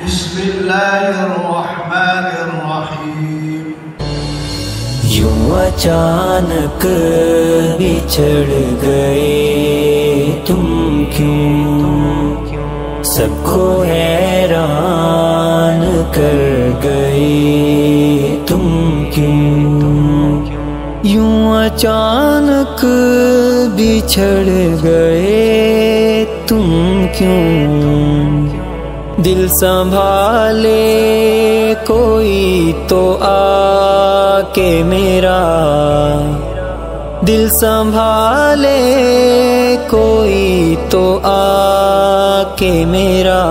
بسم اللہ الرحمن الرحیم۔ یوں اچانک بچھڑ گئے تم کیوں، سب کو حیران کر گئے تم کیوں، یوں اچانک بچھڑ گئے تم کیوں، دل سنبھالے کوئی تو آ کے میرا، دل سنبھالے کوئی تو آ کے میرا،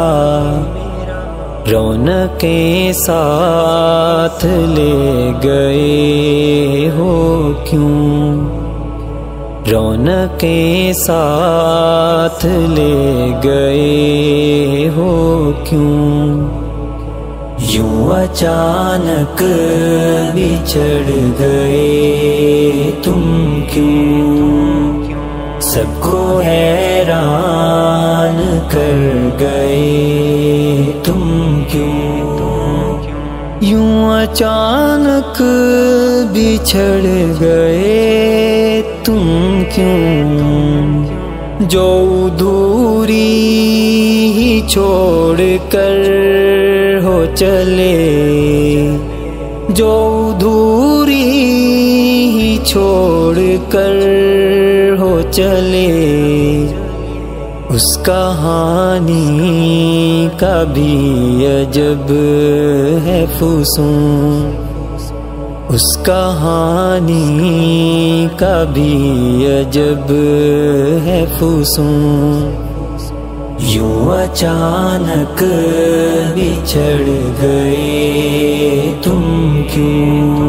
رونقیں ساتھ لے گئے ہو کیوں، رونقیں ساتھ لے گئے ہو کیوں، یوں اچانک بچھڑ گئے تم کیوں، سب کو حیران کر گئے تم کیوں، یوں اچانک بچھڑ گئے تم کیوں، جو ادھوری ہی چھوڑ کر ہو چلے، جو ادھوری ہی چھوڑ کر ہو چلے، اس کہانی کا بھی عجب ہے فسون، اس کہانی کا بھی عجب ہے فسون، یوں اچانک بچھڑ گئے تم کیوں،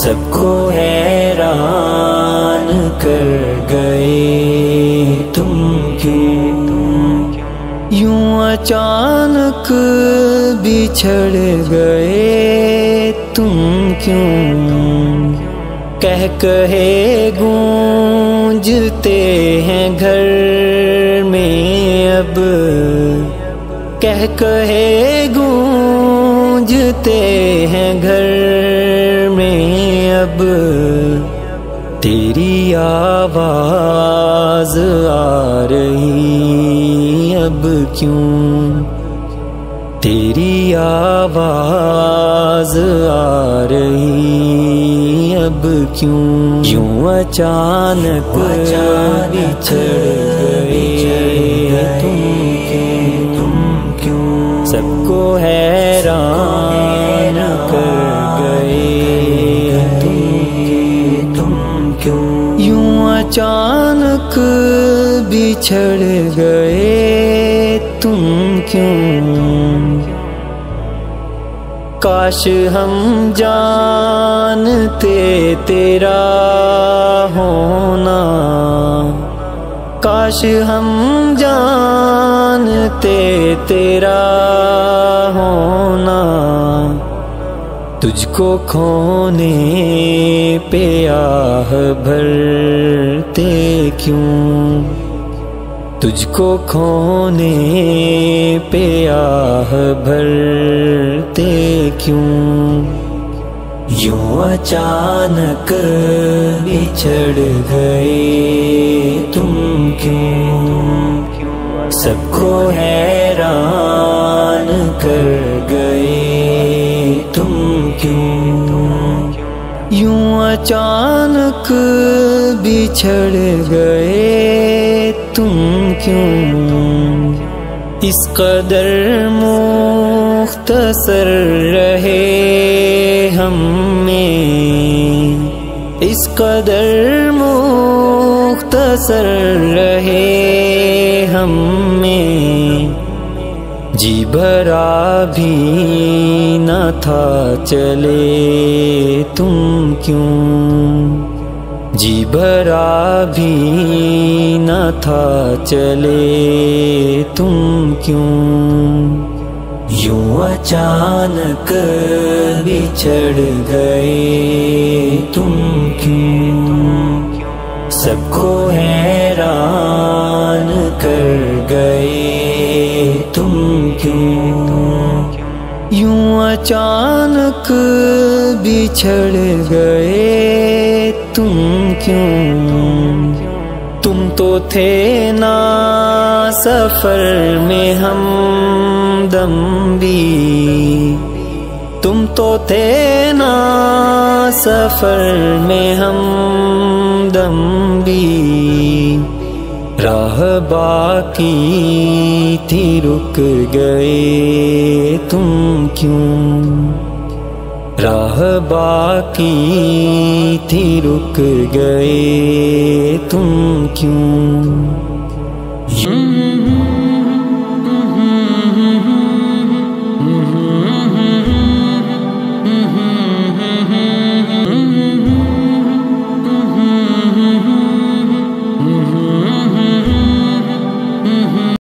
سب کو حیران کر گئے تم کیوں، یوں اچانک بچھڑ گئے تم کیوں، کہہ کہے گونجتے ہیں گھر میں اب، کہہ کہے گونجتے ہیں گھر میں اب، تیری آواز آ رہی اب کیوں، تیری آواز آ رہی اب کیوں، یوں اچانک بچھڑ گئے تم کیوں، سب کو حیران کر گئے تم کیوں، یوں اچانک بچھڑ گئے تم کیوں، کاش ہم جانتے تیرا ہونا، کاش ہم جانتے تیرا ہونا، تجھ کو کھونے پہ آہ بھرتے کیوں، تجھ کو کھونے پہ آہ بھرتے کیوں، یوں اچانک بچھڑ گئے تم کیوں، سب کو حیران کر گئے تم کیوں، یوں اچانک بچھڑ گئے تم کیوں، اس قدر مختصر رہے ہم میں، اس قدر مختصر رہے ہم میں، جی بھرا بھی نہ تھا چلے تم کیوں، جی بھرا بھی نہ تھا چلے تم کیوں، یوں اچانک بچھڑ گئے تم کیوں، سب کو حیران کر گئے تم کیوں یوں اچانک بچھڑ گئے تم کیوں تم تو تھے نا سفر میں ہمدم بھی تم تو تھے نا سفر میں ہمدم بھی راہ باقی تھی رک گئے تم کیوں راہ باقی تھی رک گئے تم کیوں